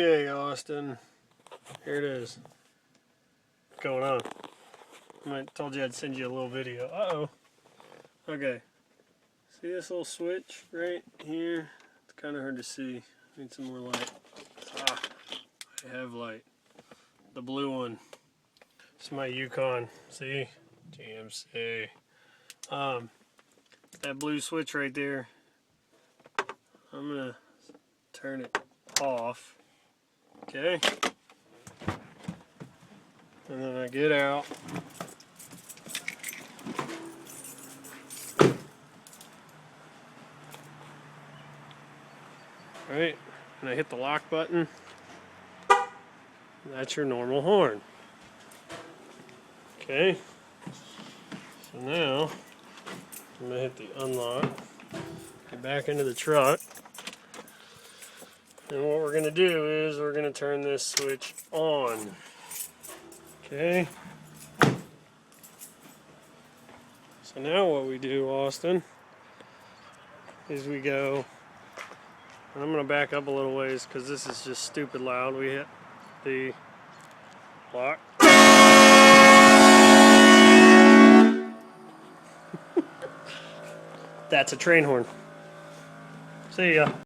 Okay, Austin. Here it is. What's going on? I told you I'd send you a little video. Uh-oh. Okay. See this little switch right here? It's kind of hard to see. Need some more light. Ah, I have light. The blue one. It's my Yukon. See? GMC. That blue switch right there. I'm gonna turn it off. Okay. And then I get out. Right, and I hit the lock button. That's your normal horn. Okay. So now I'm gonna hit the unlock. Get back into the truck. And what we're gonna do is we're gonna turn this switch on. Okay. So now what we do, Austin, is we go, and I'm going to back up a little ways because this is just stupid loud. We hit the lock. That's a train horn. See ya.